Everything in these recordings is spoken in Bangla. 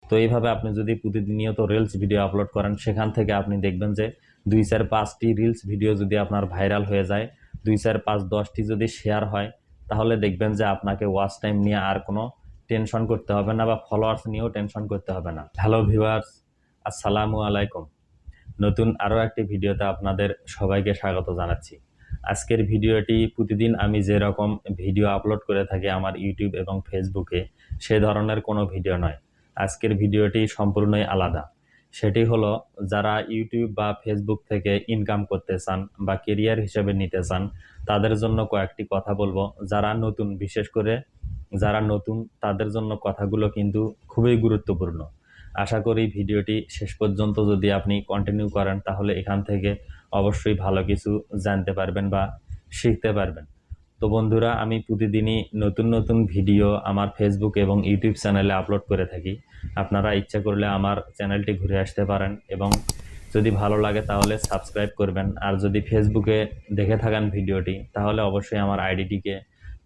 তো এইভাবে আপনি যদি প্রতিনিয়ত রিলস ভিডিও আপলোড করেন, সেখান থেকে আপনি দেখবেন যে 2-4-5টি রিলস ভিডিও যদি আপনার ভাইরাল হয়ে যায়, 2-4-5-10টি যদি শেয়ার হয়, তাহলে দেখবেন যে আপনাকে ওয়াচ টাইম নিয়ে আর কোনো টেনশন করতে হবে না বা ফলোয়ার্স নিয়েও টেনশন করতে হবে না। হ্যালো ভিউয়ার্স, আসসালামু আলাইকুম। নতুন আরও একটি ভিডিওতে আপনাদের সবাইকে স্বাগত জানাচ্ছি। আজকের ভিডিওটি প্রতিদিন আমি যেরকম ভিডিও আপলোড করে থাকি আমার ইউটিউব এবং ফেসবুকে, সে ধরনের কোনো ভিডিও নয়। আজকের ভিডিওটি সম্পূর্ণই আলাদা। সেটি হলো, যারা ইউটিউব বা ফেসবুক থেকে ইনকাম করতে চান বা কেরিয়ার হিসেবে নিতে চান, তাদের জন্য কয়েকটি কথা বলবো। যারা নতুন, বিশেষ করে যারা নতুন, তাদের জন্য কথাগুলো কিন্তু খুবই গুরুত্বপূর্ণ। আশা করি ভিডিওটি শেষ পর্যন্ত যদি আপনি কন্টিনিউ করেন, তাহলে এখান থেকে অবশ্যই ভালো কিছু জানতে পারবেন বা শিখতে পারবেন। তো বন্ধুরা, আমি প্রতিদিনই নতুন নতুন ভিডিও আমার ফেসবুক এবং ইউটিউব চ্যানেলে আপলোড করে থাকি। আপনারা ইচ্ছা করলে আমার চ্যানেলটি ঘুরে আসতে পারেন এবং যদি ভালো লাগে তাহলে সাবস্ক্রাইব করবেন। আর যদি ফেসবুকে দেখে থাকেন ভিডিওটি, তাহলে অবশ্যই আমার আইডিটিকে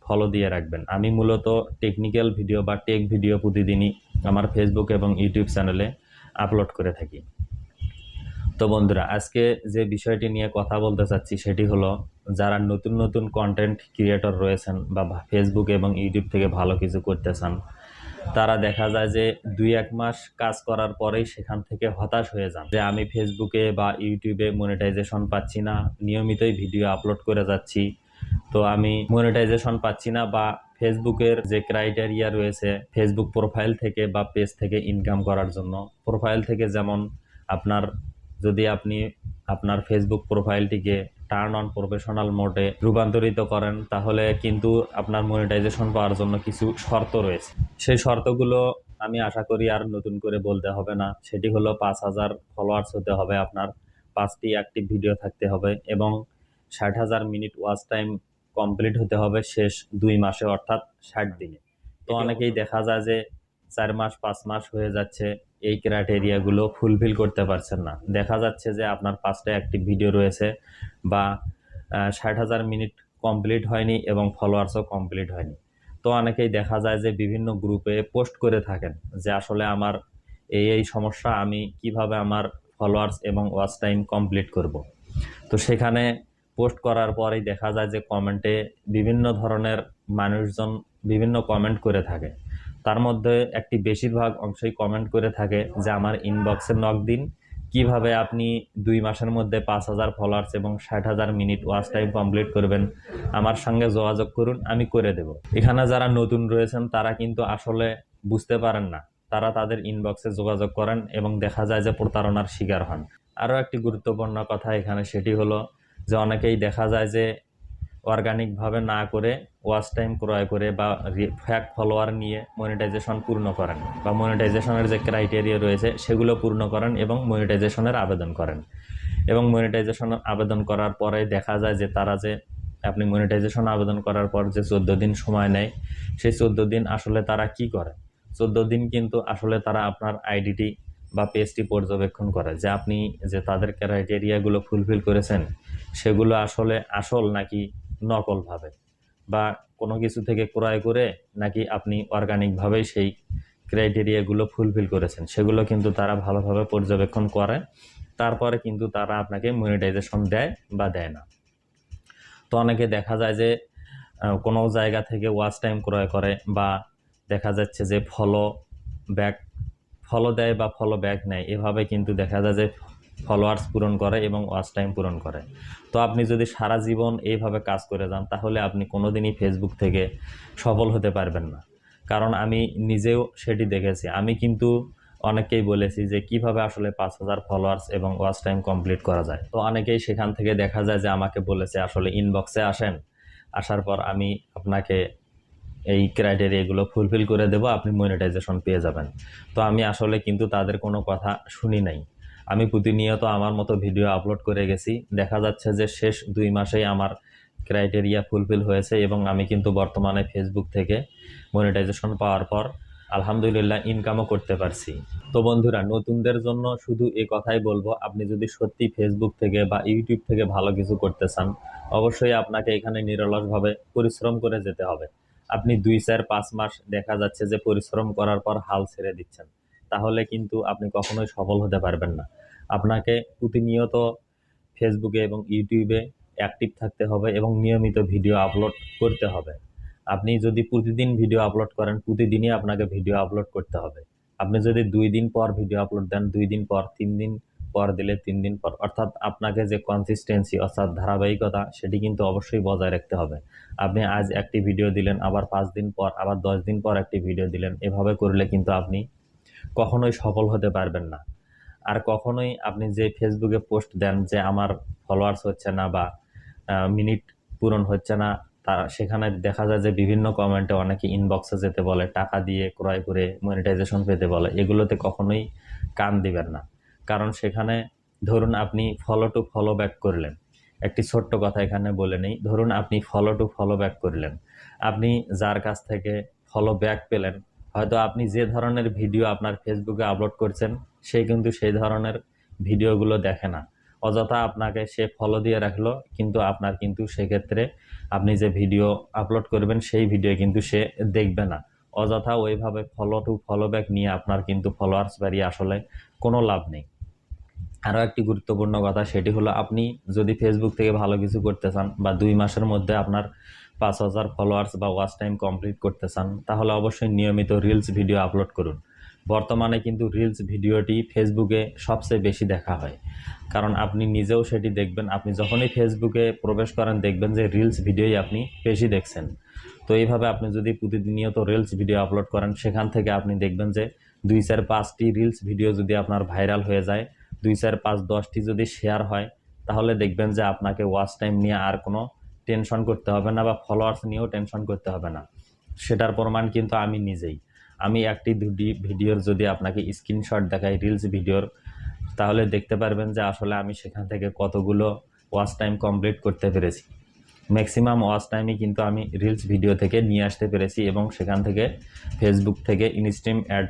ফলো দিয়ে রাখবেন। আমি মূলত টেকনিক্যাল ভিডিও বা টেক ভিডিও প্রতিদিনই আমার ফেসবুক এবং ইউটিউব চ্যানেলে আপলোড করে থাকি। তো বন্ধুরা, আজকে যে বিষয়টি নিয়ে কথা বলতে চাচ্ছি সেটি হলো, যারা নতুন নতুন কন্টেন্ট ক্রিয়েটর রয়েছেন বা ফেসবুক এবং ইউটিউব থেকে ভালো কিছু করতে চান, তারা দেখা যায় যে 2-1 মাস কাজ করার পরেই সেখান থেকে হতাশ হয়ে যান যে আমি ফেসবুকে বা ইউটিউবে মনিটাইজেশন পাচ্ছি না, নিয়মিতই ভিডিও আপলোড করে যাচ্ছি, তো আমি মনিটাইজেশন পাচ্ছি না, বা ফেসবুকের যে ক্রাইটেরিয়া রয়েছে ফেসবুক প্রোফাইল থেকে বা পেজ থেকে ইনকাম করার জন্য, প্রোফাইল থেকে যেমন আপনার, যদি আপনি আপনার ফেসবুক প্রোফাইলটিকে টার্ন অন প্রফেশনাল মোডে রূপান্তরিত করেন, তাহলে কিন্তু আপনার মনিটাইজেশন পাওয়ার জন্য কিছু শর্ত রয়েছে। সেই শর্তগুলো আমি আশা করি আর নতুন করে বলতে হবে না। সেটি হলো 5,000 ফলোয়ার্স হতে হবে আপনার, 5টি অ্যাক্টিভ ভিডিও থাকতে হবে এবং 60,000 মিনিট ওয়াচ টাইম কমপ্লিট হতে হবে শেষ 2 মাসে, অর্থাৎ 60 দিনে। তো অনেকেই দেখা যায় যে 4 মাস 5 মাস হয়ে যাচ্ছে, এই ক্রাইটেরিয়াগুলো ফুলফিল করতে পারছেন না। দেখা যাচ্ছে যে আপনার 5টা অ্যাক্টিভ ভিডিও রয়েছে বা 60,000 মিনিট কমপ্লিট হয়নি এবং ফলোয়ার্সও কমপ্লিট হয়নি। তো অনেকেই দেখা যায় যে বিভিন্ন গ্রুপে পোস্ট করে থাকেন যে আসলে আমার এই সমস্যা, আমি কিভাবে আমার ফলোয়ার্স এবং ওয়াচ টাইম কমপ্লিট করব। তো সেখানে পোস্ট করার পরেই দেখা যায় যে কমেন্টে বিভিন্ন ধরনের মানুষজন বিভিন্ন কমেন্ট করে থাকে। তার মধ্যে একটি বেশিরভাগ অংশই কমেন্ট করে থাকে যে আমার ইনবক্সে নক দিন, কিভাবে আপনি 2 মাসের মধ্যে 5,000 ফলোয়ার্স এবং 60,000 মিনিট ওয়াচ টাইম কমপ্লিট করবেন, আমার সঙ্গে যোগাযোগ করুন, আমি করে দেব। এখানে যারা নতুন রয়েছেন তারা কিন্তু আসলে বুঝতে পারেন না, তারা তাদের ইনবক্সে যোগাযোগ করেন এবং দেখা যায় যে প্রতারণার শিকার হন। আরও একটি গুরুত্বপূর্ণ কথা এখানে, সেটি হলো যে অনেকেই দেখা যায় যে অর্গানিকভাবে না করে ওয়াচ টাইম ক্রয় করে বা ফ্যাক ফলোয়ার নিয়ে মনিটাইজেশন পূর্ণ করেন বা মনিটাইজেশনের যে ক্রাইটেরিয়া রয়েছে সেগুলো পূর্ণ করেন এবং মনিটাইজেশনের আবেদন করেন। এবং মনিটাইজেশন আবেদন করার পরে দেখা যায় যে তারা যে আপনি মনিটাইজেশন আবেদন করার পর যে 14 দিন সময় নেয়, সেই 14 দিন আসলে তারা কি করে? 14 দিন কিন্তু আসলে তারা আপনার আইডিটি বা পেজটি পর্যবেক্ষণ করে যে আপনি যে তাদের ক্রাইটেরিয়াগুলো ফুলফিল করেছেন সেগুলো আসলে আসল নাকি নকলভাবে, বা কোনো কিছু থেকে ক্রয় করে নাকি আপনি অর্গানিকভাবেই সেই ক্রাইটেরিয়াগুলো ফুলফিল করেছেন, সেগুলো কিন্তু তারা ভালোভাবে পর্যবেক্ষণ করে। তারপরে কিন্তু তারা আপনাকে মনিটাইজেশন দেয় বা দেয় না। তো অনেকে দেখা যায় যে কোনো জায়গা থেকে ওয়াচ টাইম ক্রয় করে, বা দেখা যাচ্ছে যে ফলো দেয় বা ফলো ব্যাক নেয়, এভাবে কিন্তু দেখা যায় যে ফলোয়ার্স পূরণ করে এবং ওয়াচ টাইম পূরণ করে। তো আপনি যদি সারা জীবন এইভাবে কাজ করে যান, তাহলে আপনি কোনোদিনই ফেসবুক থেকে সফল হতে পারবেন না। কারণ আমি নিজেও সেটি দেখেছি। আমি কিন্তু অনেকেই বলেছি যে কিভাবে আসলে 5,000 ফলোয়ার্স এবং ওয়াচ টাইম কমপ্লিট করা যায়। তো অনেকেই সেখান থেকে দেখা যায় যে আমাকে বলেছে আসলে ইনবক্সে আসেন, আসার পর আমি আপনাকে এই ক্রাইটেরিয়াগুলো ফুলফিল করে দেব, আপনি মনিটাইজেশন পেয়ে যাবেন। তো আমি আসলে কিন্তু তাদের কোনো কথা শুনি নাই। আমি প্রতিনিয়ত আমার মতো ভিডিও আপলোড করে গেছি। দেখা যাচ্ছে যে শেষ 2 মাসেই আমার ক্রাইটেরিয়া ফুলফিল হয়েছে এবং আমি কিন্তু বর্তমানে ফেসবুক থেকে মনিটাইজেশন পাওয়ার পর আলহামদুলিল্লাহ ইনকামও করতে পারছি। তো বন্ধুরা, নতুনদের জন্য শুধু এই কথাই বলবো, আপনি যদি সত্যি ফেসবুক থেকে বা ইউটিউব থেকে ভালো কিছু করতে চান, অবশ্যই আপনাকে এখানে নিরলসভাবে পরিশ্রম করে যেতে হবে। আপনি 2-4-5 মাস দেখা যাচ্ছে যে পরিশ্রম করার পর হাল ছেড়ে দিচ্ছেন, তাহলে কিন্তু আপনি কখনোই সফল হতে পারবেন না। আপনাকে প্রতিনিয়ত ফেসবুকে এবং ইউটিউবে অ্যাক্টিভ থাকতে হবে এবং নিয়মিত ভিডিও আপলোড করতে হবে। আপনি যদি প্রতিদিন ভিডিও আপলোড করেন, প্রতিদিনই আপনাকে ভিডিও আপলোড করতে হবে। আপনি যদি 2 দিন পর ভিডিও আপলোড দেন, 2 দিন পর, 3 দিন পর দিলে 3 দিন পর, অর্থাৎ আপনাকে যে কনসিস্টেন্সি অর্থাৎ ধারাবাহিকতা সেটি কিন্তু অবশ্যই বজায় রাখতে হবে। আপনি আজ একটি ভিডিও দিলেন, আবার 5 দিন পর, আবার 10 দিন পর একটি ভিডিও দিলেন। এভাবে করলে কিন্তু আপনি কখনোই সফল হতে পারবেন না। আর কখনোই আপনি যে ফেসবুকে পোস্ট দেন যে আমার ফলোয়ার্স হচ্ছে না বা মিনিট পূরণ হচ্ছে না, তা সেখানে দেখা যায় যে বিভিন্ন কমেন্টে অনেকে ইনবক্সে যেতে বলে, টাকা দিয়ে ক্রয় করে মনিটাইজেশন পেতে বলে। এগুলোতে কখনোই কান দিবেন না। কারণ সেখানে ধরুন আপনি ফলো টু ফলো ব্যাক করলেন। একটি ছোট্ট কথা এখানে বলে নেই। ধরুন আপনি ফলো টু ফলো ব্যাক করলেন। আপনি যার কাছ থেকে ফলো ব্যাক পেলেন, হয়তো আপনি যে ধরনের ভিডিও আপনার ফেসবুকে আপলোড করছেন সে কিন্তু সেই ধরনের ভিডিওগুলো দেখে না। অযথা আপনাকে সে ফলো দিয়ে রাখলো, কিন্তু আপনার কিন্তু সেক্ষেত্রে আপনি যে ভিডিও আপলোড করবেন সেই ভিডিও কিন্তু সে দেখবে না। অযথা ওইভাবে ফলো টু ফলো ব্যাক নিয়ে আপনার কিন্তু ফলোয়ার্স বাড়িয়ে আসলে কোনো লাভ নেই। আরও একটি গুরুত্বপূর্ণ কথা, সেটি হলো আপনি যদি ফেসবুক থেকে ভালো কিছু করতে চান বা 2 মাসের মধ্যে আপনার 5,000 ফলোয়ার্স বা ওয়াচ টাইম কমপ্লিট করতে চান, তাহলে অবশ্যই নিয়মিত রিলস ভিডিও আপলোড করুন। বর্তমানে কিন্তু রিলস ভিডিওটি ফেসবুকে সবচেয়ে বেশি দেখা হয়, কারণ আপনি নিজেও সেটি দেখবেন। আপনি যখনই ফেসবুকে প্রবেশ করেন দেখবেন যে রিলস ভিডিওই আপনি বেশি দেখছেন। তো এইভাবে আপনি যদি প্রতিনিয়ত রিলস ভিডিও আপলোড করেন, সেখান থেকে আপনি দেখবেন যে 2, 4, 5টি রিলস ভিডিও যদি আপনার ভাইরাল হয়ে যায়, 2, 4, 5, 10টি যদি শেয়ার হয়, তাহলে দেখবেন যে আপনাকে ওয়াচ টাইম নিয়ে আর কোনো টেনশন করতে হবে না বা ফলোয়ার্স নিয়েও টেনশন করতে হবে না। সেটার প্রমাণ কিন্তু আমি নিজেই। আমি একটি দুটি ভিডিওর যদি আপনাকে স্ক্রিনশট দেখাই রিলস ভিডিওর, তাহলে দেখতে পারবেন যে আসলে আমি সেখান থেকে কতগুলো ওয়াচ টাইম কমপ্লিট করতে পেরেছি। ম্যাক্সিমাম ওয়াচ টাইমই কিন্তু আমি রিলস ভিডিও থেকে নিয়ে আসতে পেরেছি এবং সেখান থেকে ফেসবুক থেকে ইনস্ট্রিম অ্যাড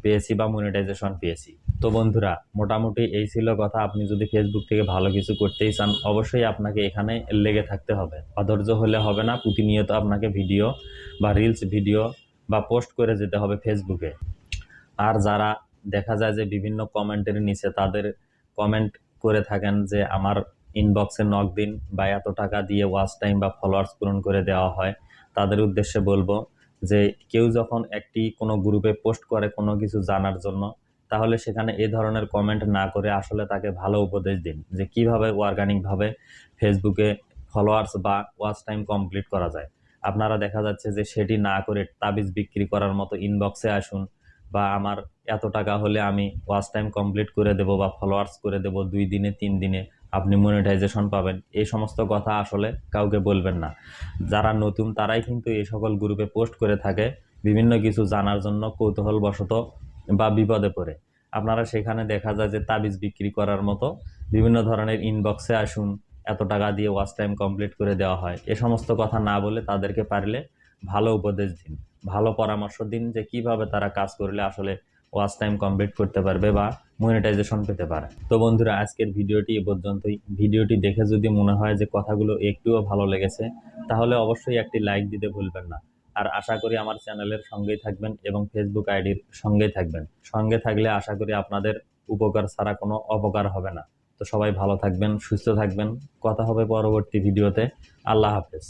পেয়েছি বা মনিটাইজেশন পেয়েছি। তো বন্ধুরা, মোটামুটি এই ছিল কথা। আপনি যদি ফেসবুক থেকে ভালো কিছু করতেই চান, অবশ্যই আপনাকে এখানে লেগে থাকতে হবে। অধৈর্য হলে হবে না, প্রতিনিয়ত আপনাকে ভিডিও বা রিলস ভিডিও বা পোস্ট করে যেতে হবে ফেসবুকে। আর যারা দেখা যায় যে বিভিন্ন কমেন্টের নিচে তাদের কমেন্ট করে থাকেন যে আমার ইনবক্সে নক দিন বা এত টাকা দিয়ে ওয়াচ টাইম বা ফলোয়ার্স পূরণ করে দেওয়া হয়, তাদের উদ্দেশ্যে বলবো যে কেউ যখন একটি কোনো গ্রুপে পোস্ট করে কোনো কিছু জানার জন্য, তাহলে সেখানে এ ধরনের কমেন্ট না করে আসলে তাকে ভালো উপদেশ দিন যে কিভাবে অর্গানিকভাবে ফেসবুকে ফলোয়ার্স বা ওয়াচ টাইম কমপ্লিট করা যায়। আপনারা দেখা যাচ্ছে যে সেটি না করে তাবিজ বিক্রি করার মতো ইনবক্সে আসুন বা আমার এত টাকা হলে আমি ওয়াচ টাইম কমপ্লিট করে দেব বা ফলোয়ার্স করে দেব, 2 দিনে 3 দিনে আপনি মনিটাইজেশন পাবেন, এই সমস্ত কথা আসলে কাউকে বলবেন না। যারা নতুন তারাই কিন্তু এই সকল গ্রুপে পোস্ট করে থাকে বিভিন্ন কিছু জানার জন্য কৌতূহলবশত বা বিপদে পড়ে। আপনারা সেখানে দেখা যায় যে তাবিজ বিক্রি করার মতো বিভিন্ন ধরনের ইনবক্সে আসুন, এত টাকা দিয়ে ওয়াচ টাইম কমপ্লিট করে দেওয়া হয়, এ সমস্ত কথা না বলে তাদেরকে পারলে ভালো উপদেশ দিন, ভালো পরামর্শ দিন যে কিভাবে তারা কাজ করলে আসলে ওয়াচ টাইম কমপ্লিট করতে পারবে বা মনিটাইজেশন পেতে পারে। তো বন্ধুরা, আজকের ভিডিওটি এ পর্যন্তই। ভিডিওটি দেখে যদি মনে হয় যে কথাগুলো একটুও ভালো লেগেছে, তাহলে অবশ্যই একটি লাইক দিতে ভুলবেন না। আর আশা করি আমার চ্যানেলের সঙ্গেই থাকবেন এবং ফেসবুক আইডির সঙ্গেই থাকবেন। সঙ্গে থাকলে আশা করি আপনাদের উপকার ছাড়া কোনো অপকার হবে না। তো সবাই ভালো থাকবেন, সুস্থ থাকবেন। কথা হবে পরবর্তী ভিডিওতে। আল্লাহ হাফেজ।